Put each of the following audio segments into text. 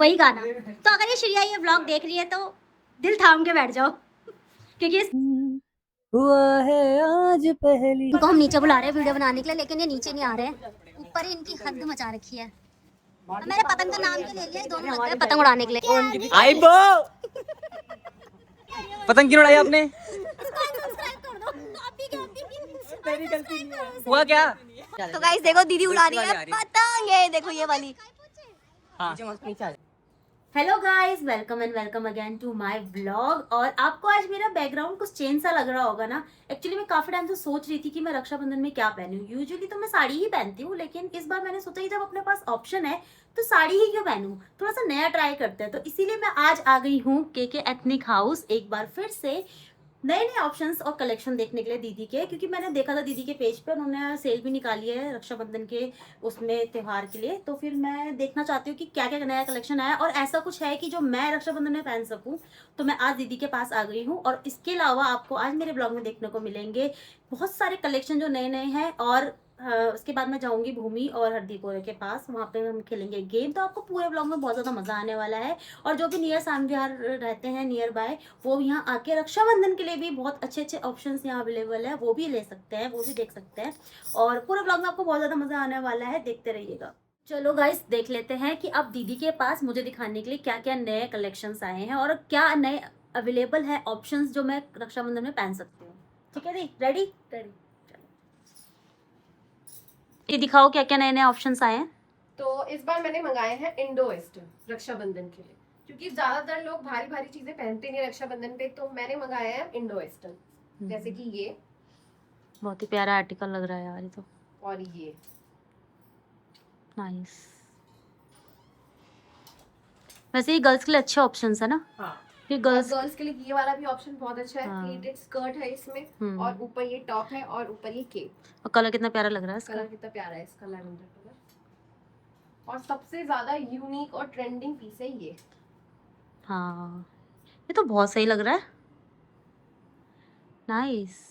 वही गाना। तो अगर ये श्रेया ये व्लॉग देख रही है तो दिल थाम के बैठ जाओ, क्योंकि हुआ है आज पहली। इनको हम नीचे बुला रहे हैं वीडियो बनाने के लिए, लेकिन ये नीचे नहीं आ रहे हैं, ऊपर ही इनकी हद मचा रखी है। अब मैंने पतंग का नाम क्यों ले लिया, दोनों लग गए पतंग उड़ाने के लिए। आई बो पतंग क्यों उड़ाई आपने? हुआ क्या? तो गाइस देखो दीदी उड़ा रही है पतंग, ये देखो ये वाली। हाँ। Hello guys, welcome and welcome again to my vlog. और आपको आज मेरा बैकग्राउंड कुछ चेंज सा लग रहा होगा ना। एक्चुअली मैं काफी टाइम से सोच रही थी कि मैं रक्षाबंधन में क्या पहनूं। यूजुअली तो मैं साड़ी ही पहनती हूँ, लेकिन इस बार मैंने सोचा कि जब अपने पास ऑप्शन है तो साड़ी ही क्यों पहनूं, थोड़ा सा नया ट्राई करते हैं। तो इसीलिए मैं आज आ गई हूँ के एथनिक हाउस एक बार फिर से नए नए ऑप्शंस और कलेक्शन देखने के लिए दीदी के, क्योंकि मैंने देखा था दीदी के पेज पे उन्होंने सेल भी निकाली है रक्षाबंधन के उसमें त्योहार के लिए। तो फिर मैं देखना चाहती हूँ कि क्या क्या नया कलेक्शन आया और ऐसा कुछ है कि जो मैं रक्षाबंधन में पहन सकूँ। तो मैं आज दीदी के पास आ गई हूँ और इसके अलावा आपको आज मेरे ब्लॉग में देखने को मिलेंगे बहुत सारे कलेक्शन जो नए नए हैं। और उसके बाद मैं जाऊंगी भूमि और हरदीप के पास, वहाँ पे हम खेलेंगे गेम। तो आपको पूरे ब्लॉग में बहुत ज़्यादा मज़ा आने वाला है। और जो भी नियर साम विहार रहते हैं नियर बाय, वो यहाँ आके रक्षाबंधन के लिए भी बहुत अच्छे अच्छे ऑप्शंस यहाँ अवेलेबल है, वो भी ले सकते हैं, वो भी देख सकते हैं। और पूरे ब्लॉग में आपको बहुत ज़्यादा मज़ा आने वाला है, देखते रहिएगा। चलो गाइस देख लेते हैं कि अब दीदी के पास मुझे दिखाने के लिए क्या क्या नए कलेक्शंस आए हैं और क्या नए अवेलेबल है ऑप्शंस जो मैं रक्षाबंधन में पहन सकती हूँ। ठीक है दी, रेडी रेडी। ये दिखाओ क्या क्या नए नए ऑप्शंस आए हैं। तो इस बार मैंने मंगाए हैं इंडो वेस्टर्न रक्षाबंधन के लिए, क्योंकि ज्यादातर लोग भारी भारी चीजें पहनते नहीं रक्षाबंधन पे, तो मैंने मंगाए हैं इंडो वेस्टर्न। जैसे कि ये बहुत ही प्यारा आर्टिकल लग रहा है यार ये तो। और ये नाइस। वैसे ये गर्ल्स के लिए अच्छे ऑप्शंस है ना। हाँ, ये और गर्ल्स गर्ल्स के लिए ये वाला भी ऑप्शन बहुत अच्छा है। हाँ। प्लीटेड स्कर्ट है इसमें और ऊपर ये टॉप है और ऊपर ये केप। और कलर कितना प्यारा लग रहा है इसका। कलर कितना प्यारा है इसका, लैवेंडर कलर। और सबसे ज्यादा यूनिक और ट्रेंडिंग पीस है ये। हाँ ये तो बहुत सही लग रहा है। नाइस।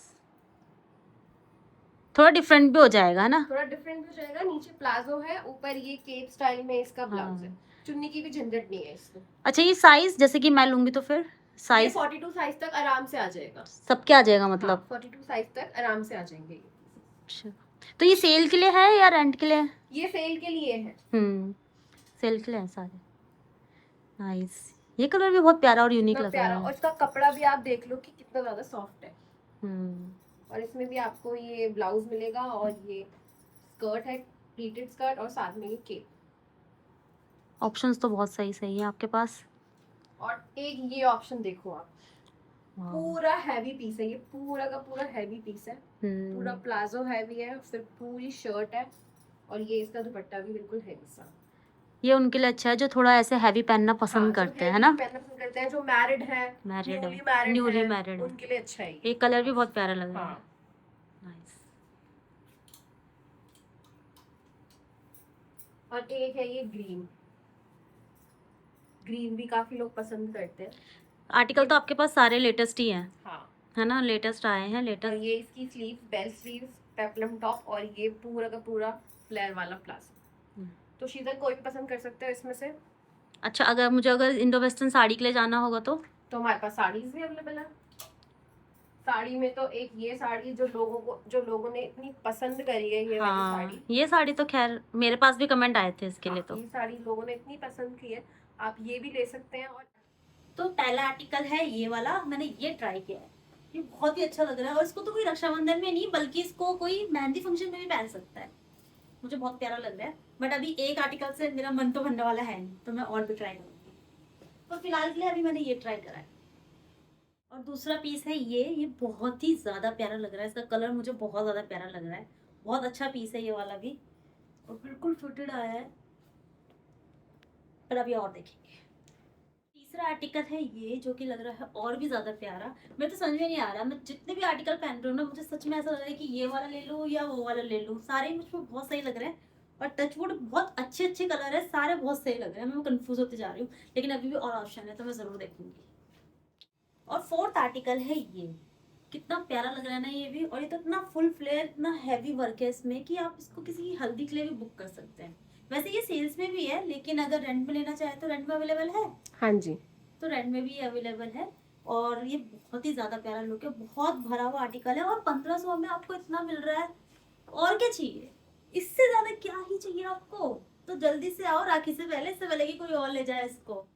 थोड़ा डिफरेंट भी हो जाएगा है ना। थोड़ा डिफरेंट हो जाएगा। नीचे प्लाजो है, ऊपर ये केप स्टाइल में इसका ब्लाउज है। चुन्नी की भी झंझट नहीं है इसमें। अच्छा ये साइज जैसे कि मैं लूंगी तो फिर ये साइज 42 साइज तक आराम से आ जाएगा। सबके आ जाएगा मतलब। 42 साइज तक आराम से आ जाएंगे ये। अच्छा तो ये सेल के लिए है या रेंट के लिए है? ये सेल के लिए है। सेल के लिए है सारे। नाइस। ये कलर भी बहुत प्यारा और यूनिक इतना लग रहा प्यारा, और है। इसका कपड़ा भी आप देख लो कि कितना ज्यादा सॉफ्ट है। और इसमें भी आपको ये ब्लाउज मिलेगा और ये स्कर्ट है, प्लीटेड स्कर्ट, और साथ में ये केप। ऑप्शंस तो बहुत सही सही है आपके पास। और एक ये ऑप्शन देखो आप, पूरा हैवी पीस है ये, पूरा का पूरा हैवी पीस है। पूरा प्लाजो हैवी है, फिर पूरी शर्ट है, और ये इसका दुपट्टा भी बिल्कुल हैवी सा। ये उनके लिए अच्छा है जो थोड़ा ऐसे हैवी पहनना पसंद करते हैं, है ना। पहनना पसंद करते हैं, जो मैरिड हैं, न्यूली मैरिड, उनके लिए अच्छा है ये कलर भी बहुत प्यारा लग रहा है। नाइस। और एक है ये ग्रीन, ग्रीन भी काफी लोग पसंद करते हैं। आर्टिकल तो आपके पास सारे लेटेस्ट ही हैं। हाँ, है ना, लेटेस्ट आए हैं और लेटेस्ट। ये इसकी sleeves, bell sleeves, peplum top, और ये पूरा का पूरा फ्लेयर वाला प्लाजो। तो शीतल कोई भी पसंद कर सकते हो इसमें से। अच्छा अगर इंडो वेस्टर्न साड़ी के लिए जाना होगा तो हमारे पास साड़ीज भी अवेलेबल है। साड़ी में तो एक ये साड़ी जो लोगों ने इतनी पसंद करी है, ये वाली साड़ी। ये साड़ी तो खैर मेरे पास भी कमेंट आए थे इसके लिए। तो ये साड़ी लोगों ने इतनी पसंद की है, आप ये भी ले सकते हैं। और तो पहला आर्टिकल है ये वाला, मैंने ये ट्राई किया है, ये बहुत ही अच्छा लग रहा है। और इसको तो कोई रक्षाबंधन में नहीं बल्कि इसको कोई मेहंदी फंक्शन में भी पहन सकता है। मुझे बहुत प्यारा लग रहा है, बट अभी एक आर्टिकल से मेरा मन तो भरने वाला है नहीं, तो मैं और भी ट्राई करूंगी। तो फिलहाल के लिए अभी मैंने ये ट्राई करा है। और दूसरा पीस है ये बहुत ही ज्यादा प्यारा लग रहा है, इसका कलर मुझे बहुत ज्यादा प्यारा लग रहा है। बहुत अच्छा पीस है ये वाला भी, और बिल्कुल फिटेड आया है, पर अभी और देखेंगे। तीसरा आर्टिकल है ये जो कि लग रहा है और भी ज्यादा प्यारा। मैं तो समझ में नहीं आ रहा, मैं जितने भी आर्टिकल पहन रही हूँ ना, मुझे सच में ऐसा लग रहा है कि ये वाला ले लूँ या वो वाला ले लूँ। सारे मुझको बहुत सही लग रहे हैं, और टचवुड बहुत अच्छे अच्छे कलर है, सारे बहुत सही लग रहे हैं। मैं कंफ्यूज होते जा रही हूँ, लेकिन अभी भी और ऑप्शन है तो मैं जरूर देखूंगी। और फोर्थ आर्टिकल है ये, कितना प्यारा लग रहा है ना ये भी। और ये तो इतना फुल फ्लेयर, इतना हैवी वर्क है इसमें कि आप इसको किसी हल्दी के लिए भी बुक कर सकते हैं, वैसे ये सेल्स में भी है, लेकिन अगर रेंट में लेना चाहे तो रेंट में अवेलेबल है। हाँ जी, तो रेंट में भी अवेलेबल है। और ये बहुत ही ज्यादा प्यारा लुक है, बहुत भरा हुआ आर्टिकल है, और 1500 में आपको इतना मिल रहा है, और क्या चाहिए, इससे ज्यादा क्या ही चाहिए आपको। तो जल्दी से आओ राखी से पहले, इससे पहले कि कोई और ले जाए इसको।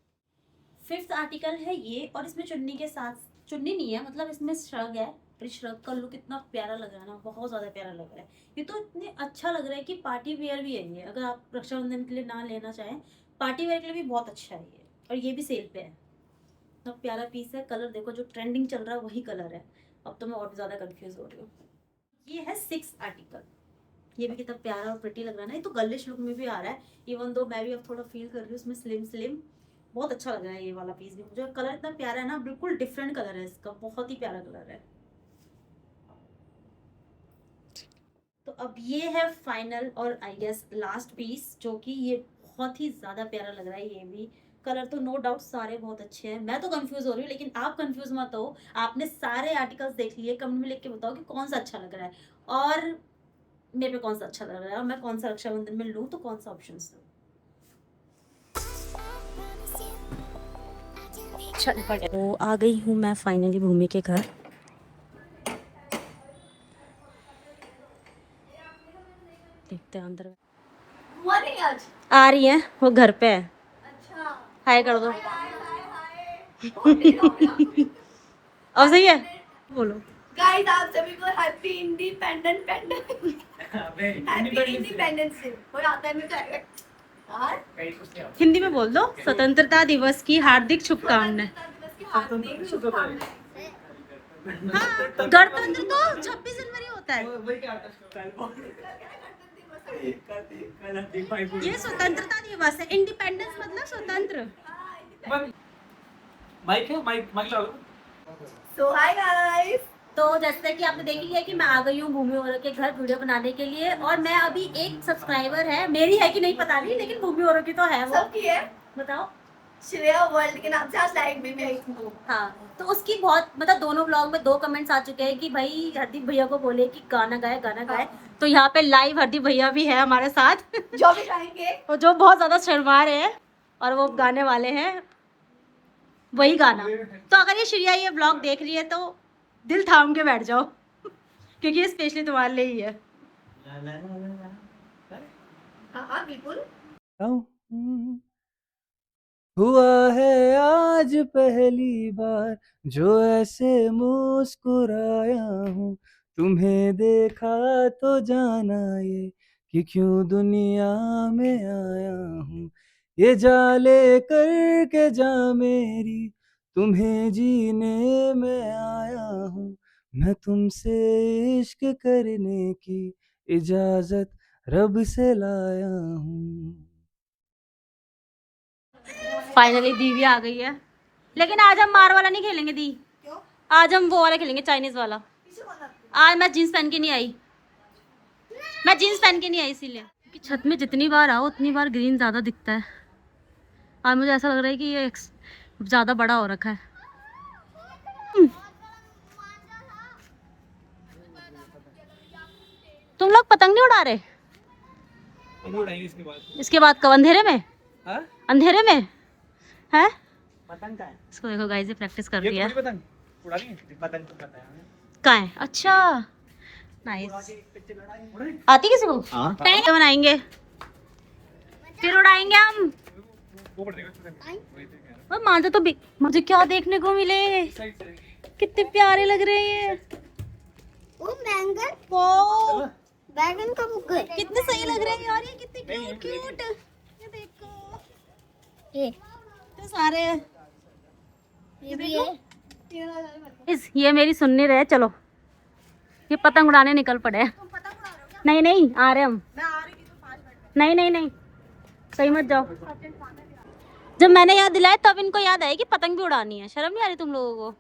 5th आर्टिकल है ये, और इसमें चुन्नी के साथ, चुन्नी नहीं है मतलब इसमें श्रग है। और इस श्रग का लुक इतना प्यारा लग रहा है ना, बहुत ज्यादा प्यारा लग रहा है। ये तो इतने अच्छा लग रहा है कि पार्टी वेयर भी है ये, अगर आप रक्षाबंधन के लिए ना लेना चाहें, पार्टी वेयर के लिए भी बहुत अच्छा है ये। और ये भी सेल पे है। इतना प्यारा पीस है, कलर देखो जो ट्रेंडिंग चल रहा है वही कलर है। अब तो मैं और भी ज्यादा कंफ्यूज हो रही हूँ। ये है 6 आर्टिकल। ये भी कितना प्यारा और प्रिटी लग रहा है ना, ये तो गर्लिश लुक में भी आ रहा है। इवन दो मैं भी अब थोड़ा फील कर रही हूँ उसमें स्लिम स्लिम, बहुत अच्छा लग रहा है ये वाला पीस भी मुझे। कलर इतना प्यारा है ना, बिल्कुल डिफरेंट कलर है इसका, बहुत ही प्यारा कलर है। तो अब ये है फाइनल और आई गेस लास्ट पीस, जो कि ये बहुत ही ज्यादा प्यारा लग रहा है। ये भी कलर तो नो डाउट सारे बहुत अच्छे हैं, मैं तो कंफ्यूज हो रही हूँ, लेकिन आप कंफ्यूज मत हो। आपने सारे आर्टिकल्स देख लिए, कमेंट में लिख के बताओ कि कौन सा अच्छा लग रहा है, और मेरे पे कौन सा अच्छा लग रहा है, और मैं कौन सा रक्षाबंधन में लूँ, तो कौन सा ऑप्शन दूँ। तो आ गई हूँ मैं फाइनली भूमि के घर। देखते हैं अंदर। हुआ नहीं आज। आ रही है, वो घर पे है। अच्छा, हाय कर दो। हाय हाय हाय। अब सही है, बोलो। गाइस आप सभी को happy independent happy independence day. और आता है मेरे को यार, हिंदी में बोल दो, स्वतंत्रता दिवस की हार्दिक शुभकामनाएं। हाँ, गणतंत्र तो 26 जनवरी होता है। ये स्वतंत्रता दिवस है, इंडिपेंडेंस मतलब स्वतंत्र। माइक है, माइक माइक लगा लो। सो हाय गाइस, तो जैसे कि आपने देख लिया कि मैं आ गई हूँ भूमि औरव के घर वीडियो बनाने के लिए, और मैं अभी एक सब्सक्राइबर है, मेरी है कि नहीं पता नहीं, लेकिन भूमि औरव की तो है वो। सबकी है। बताओ। श्रेया वर्ल्ड के नाम से आज लाइव में मैं आई हूँ। हाँ, तो उसकी बहुत मतलब दोनों ब्लॉग में 2 कमेंट्स आ चुके हैं कि भाई हरदीप भैया को बोले कि गाना गाए गाना गाए। तो यहाँ पे लाइव हरदीप भैया भी है हमारे साथ जो भी गाएंगे और जो बहुत ज्यादा शर्मा रहे हैं, और वो गाने वाले हैं वही गाना। तो अगर ये श्रेया ये ब्लॉग देख रही है तो दिल थाम के बैठ जाओ क्योंकि ये स्पेशली तुम्हारे लिए ही है। हाँ हाँ बिल्कुल। हुआ है आज पहली बार जो ऐसे मुस्कुराया हूँ, तुम्हें देखा तो जाना ये कि क्यों दुनिया में आया हूँ। ये जा ले करके जा मेरी, तुम्हें जीने में आया हूँ। मैं तुमसे इश्क करने की इजाजत रब से लाया हूँ। फाइनली दीवी आ गई है, लेकिन आज हम मार वाला नहीं खेलेंगे दी। क्यों? आज हम वो वाला खेलेंगे, चाइनीज वाला। पीछे कौन है? आज मैं जीन्स पहन के नहीं आई, मैं जीन्स पहन के नहीं आई इसीलिए कि छत में जितनी बार आओ उतनी बार ग्रीन ज़्यादा दिखता है। आज मुझे ऐसा लग रहा है कि ये ज़्यादा बड़ा हो रखा है। तुम लोग पतंग नहीं उड़ा रहे? इसके बाद कब अंधेरे में? हाँ? अंधेरे में है? पतंग का है? इसको देखो गाइस, ये प्रैक्टिस कर रही है। पतंग उड़ानी है? पतंग तो पता है कहाँ है? अच्छा नाइस। आती किसी को? हाँ। पहले बनाएंगे फिर उड़ाएंगे हम। और मांझा तो मुझे क्या देखने को मिले, कितने प्यारे लग रहे हैं। वो बैंगन, वो बैंगन का मुक्का है। कितने सही लग रहे हैं यार, ये कितने क्यूट क्यूट। ये देखो, ये तो सारे भी है। ये मेरी सुन नहीं रहे। चलो ये पतंग उड़ाने निकल पड़े। नहीं नहीं आ रहे हम। नहीं नहीं नहीं सही मत जाओ। जब मैंने याद दिलाया तब इनको याद आया कि पतंग भी उड़ानी है। शर्म नहीं आ रही तुम लोगों को?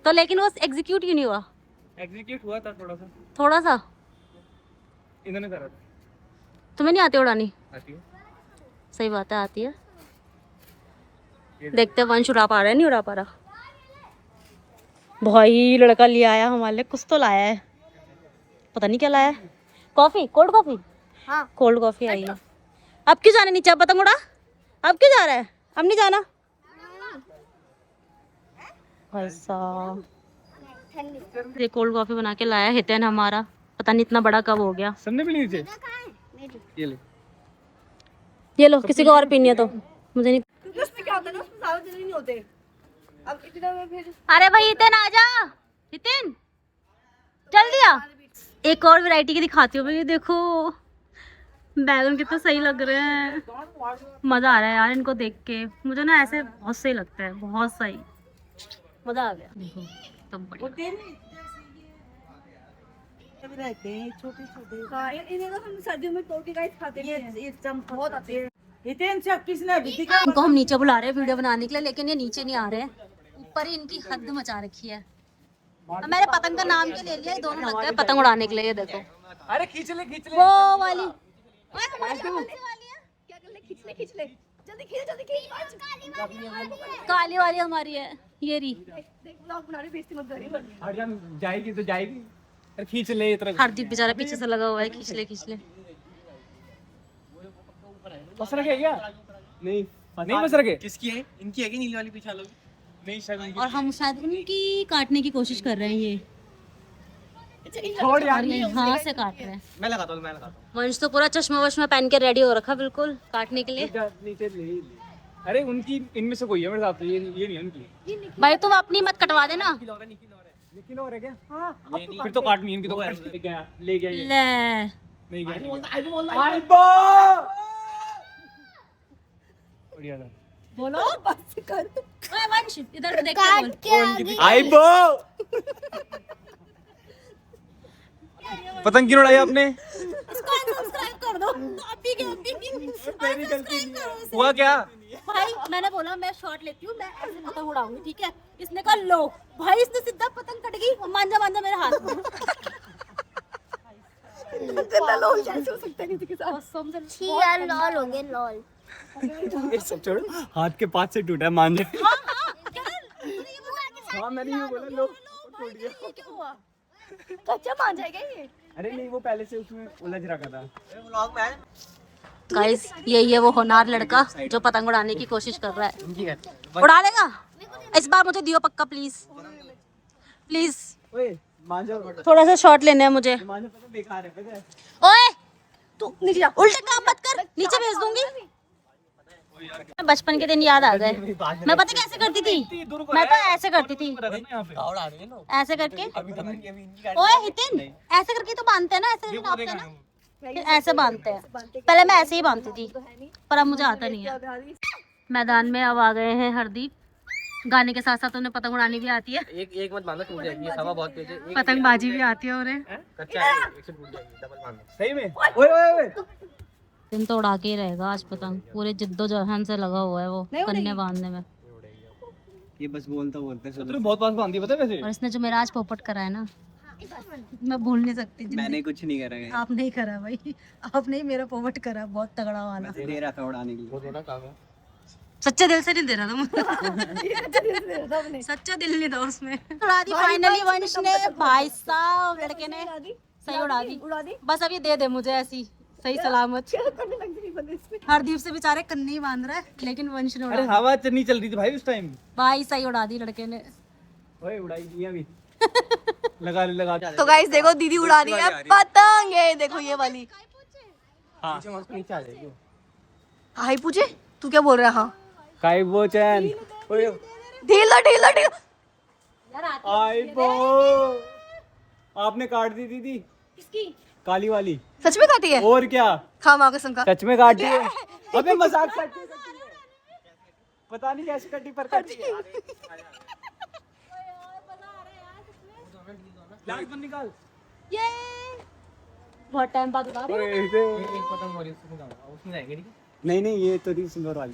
तो लेकिन वो एग्जीक्यूट क्यों नहीं हुआ? एग्जीक्यूट हुआ था थोड़ा सा। इन्होंने करा था। तुम्हें नहीं आती उड़ानी? आती है। सही बात है, आती है। देखते हैं वंश उड़ा पा रहा है नहीं उड़ा पा रहा। भाई लड़का ले आया हमारे लिए, कुछ तो लाया है, पता नहीं क्या लाया है। Coffee, cold coffee. हाँ। कोल्ड कॉफी आई है। अब क्यों जाना नीचे पतंग उड़ा? अब क्यों जा रहा है? अब नहीं जाना ऐसा। ये कोल्ड कॉफी बना के लाया हितेन हमारा, पता नहीं इतना बड़ा कब हो गया। सबने भी नीचे ये ले। ये लो, किसी को और पीनी है तो मुझे नहीं। उसमें क्या होता है ना, उसमें ज्यादा जल्दी नहीं होते। अब इतना में फिर अरे भाई हितेन आजा, हितेन चल दिया। एक और वैरायटी की दिखाती हूँ भाई, ये देखो बैगन कितने सही लग रहे हैं, मजा आ रहा है यार इनको देख के। मुझे ना ऐसे बहुत सही लगता है, बहुत सही, मजा आ गया। देखो तब बढ़िया छोटे इन्हें तो हम सर्दियों में तोड़ के गाइस खाते हैं। ये बहुत आते हैं। इनको हम नीचे बुला रहे हैं वीडियो बनाने के लिए, लेकिन ये नीचे नहीं आ रहे हैं, ऊपर ही इनकी हद मचा रखी है। अब मैंने पतंग का नाम क्यों ले लिया, ये दोनों लग गए पतंग उड़ाने के लिए। ये देखो अरे खींच ले वो वाली, ओए हमारी वाली है। क्या कर ले, खींच ले जल्दी खींच। काली वाली हमारी है, ये रही। देख ब्लॉग बना रही, बेइज्जती मत करी। हट जा, जाएगी तो जाएगी। अरे खींच ले इतना। हरदीप बेचारा पीछे से लगा हुआ है, खींच ले खींच ले। बस रखे क्या? नहीं बस रखे। किसकी है? इनकी है कि नीली वाली पीछे लोग? नहीं शायद और हम शायद उनकी काटने की कोशिश कर रहे हैं, ये छोड़ और यार। ये यहाँ से काट रहे हैं। मैं लगाता हूँ। वंश तो पूरा चश्मा वश्मा पहन के रेडी हो रखा बिल्कुल काटने के लिए। नीचे ले। अरे उनकी इनमें से कोई है मेरे साथ, ये नहीं है उनकी। भाई तुम अपनी मत कटवा देना। निखिल और है क्या? हाँ फिर तो काटनी इनकी तो। ले गया ये। ले नहीं गया। बढ़िया था। बोलो बस कर। ओए वंश इधर देख के बोल। आइबो पतंग क्यों उड़ाई आपने? इसको सब्सक्राइब कर दो। अभी के मेरी गलती नहीं है। हुआ क्या? भाई मैंने बोला मैं शॉट लेती हूँ, मैं ऐसे पतंग उड़ाऊंगी, ठीक है? इसने कहा लो भाई, इसने सीधा पतंग कट गई, मांझा मेरे हाथ में। कितना लोग कैसे हो सकते हैं किसी के साथ? यार लॉल हो गए लॉल। ये सब छोड़, हाथ के पास से टूटा है मांझा। हाँ मैंने ये बोला लो टूट गया। क्या हुआ? कच्चा मान जाएगा ये। अरे नहीं वो पहले से उसमें उलझ रखा था। व्लॉग में गाइस यही है वो होनहार लड़का जो पतंग उड़ाने की कोशिश कर रहा है। उड़ा लेगा इस बार, मुझे दियो पक्का प्लीज प्लीज। ओए मांझा थोड़ा सा शॉट लेना है मुझे। मांझा पता बेकार है पता है। ओए तू नीचे जा, उल्टे काम मत कर, नीचे भेज दूंगी। बचपन के दिन याद आ गए। मैं पता कैसे करती थी, मैं तो ऐसे करती थी, ऐसे करके। ओए हितिन ऐसे करके तो बांधते हैं ना, ऐसे करके नापते हैं ना, फिर ऐसे बांधते हैं। पहले मैं ऐसे ही बांधती थी, पर अब मुझे आता नहीं है। मैदान में अब आ गए हैं हरदीप। गाने के साथ साथ उन्हें पतंग उड़ानी भी आती है, एक मत बांधो, टूट जाएगी। हवा बहुत तेज है। पतंगबाजी भी आती है उन्हें। कच्चा है, एक से टूट जाएगी। डबल बांधो। सही में। ओए दिन तो उड़ा के ही रहेगा आज पतंग, पूरे जिद्दोजहद से लगा हुआ है वो कन्ने बांधने में। ये बस बोलता तूने बहुत पास बांधी पता है वैसे। और इसने जो मेरा आज पोपट करा है ना, मैं भूल नहीं सकती। मैंने कुछ नहीं करा है। आप नहीं करा भाई, आपने ही मेरा पोपट करा, बहुत तगड़ा वाला। दे रहा था उड़ाने के लिए। वो देना काम है। सच्चे दिल से नहीं दे रहा था मुझे। सच्चा दिल नहीं था उसमें। उड़ा दी फाइनली वंश ने, भाई साहब लड़के ने सही उड़ा दी। बस अब ये दे दे मुझे ऐसी सही सलामत। हरदीप से बेचारे कन्ने ही बांध रहा है, लेकिन वंश ने उड़ा अरे हवा नहीं चल रही थी भाई उस टाइम। भाई सही उड़ा दी लड़के ने। ओए उड़ाई दी अभी। लगा तो गाइस देखो दीदी उड़ा रही है पतंग। ये देखो ये वाली। हाँ नीचे आ जाएगी। हाय पूछे तू क्या बोल रहा है? हाँ काई वो चैन। ओए ढीला ढीला आई बो आपने काट दी दीदी। किसकी? काली वाली। सच में खाती है? और क्या खा माँ कसम का। सच में काट दी है। अबे मजाक करती है। पता नहीं कैसे कटी पर काटी है। लास्ट वन निकाल। ये बहुत टाइम बाद उड़ा रही है। एक पतंग और उसमें जाएंगे। ठीक है। नहीं ये तो थी सिल्वर वाली।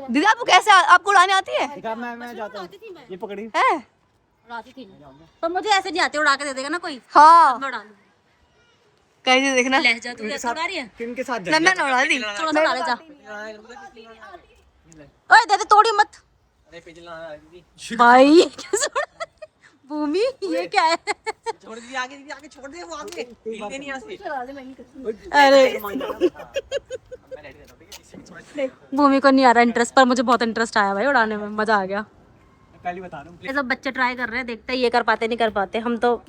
दीदी आपको कैसे आपको उड़ाने आती है? दिखा मैं जाता हूँ। ये पकड़ी। है? उड़ाती थी पर मुझे ऐसे नहीं आते, उड़ा के दे देगा ना कोई, हाँ मैं उड़ा लूं। कैसे देखना। लहजा तू ऐसे उड़ा रही है। किनके साथ मैं ना उड़ा दी। थोड़ा सा उड़ा ले जा। ओए दे दे, तोड़ी मत अरे पिछला दीदी। भाई। कैसे उड़ा? भूमि ये क्या है? छोड़ दीजिए आगे छोड़ दे वो आगे हिलते नहीं ऐसे अरे भूमि को नहीं आ रहा इंटरेस्ट, पर मुझे बहुत इंटरेस्ट आया भाई उड़ाने में, मजा आ गया। पहले ही बता रहा हूँ ये सब बच्चे ट्राई कर रहे हैं, देखते हैं ये कर पाते नहीं कर पाते। हम तो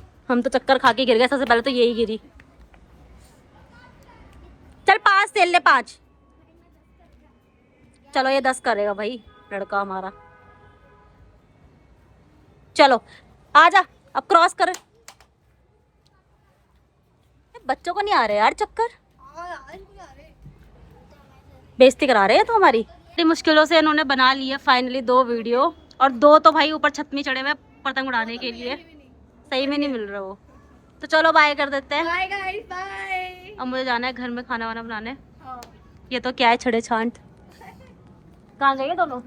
चक्कर खा के गिर गए, सबसे पहले तो यही गिरी। चल 5 तेल ले 5। चलो ये 10 करेगा भाई लड़का हमारा। चलो आजा अब क्रॉस कर। बच्चों को नहीं आ रहे यार चक्कर, बेइज्जती करा रहे हैं तो हमारी। इतनी मुश्किलों से इन्होंने बना ली है फाइनली 2 वीडियो, और 2 तो भाई ऊपर छत में चढ़े हुए पतंग उड़ाने के लिए, सही में नहीं मिल रहा वो। तो चलो बाय कर देते हैं। Bye guys bye. अब मुझे जाना है घर में खाना वाना बनाने। ये तो क्या है छड़े छांट। कहाँ गए दोनों?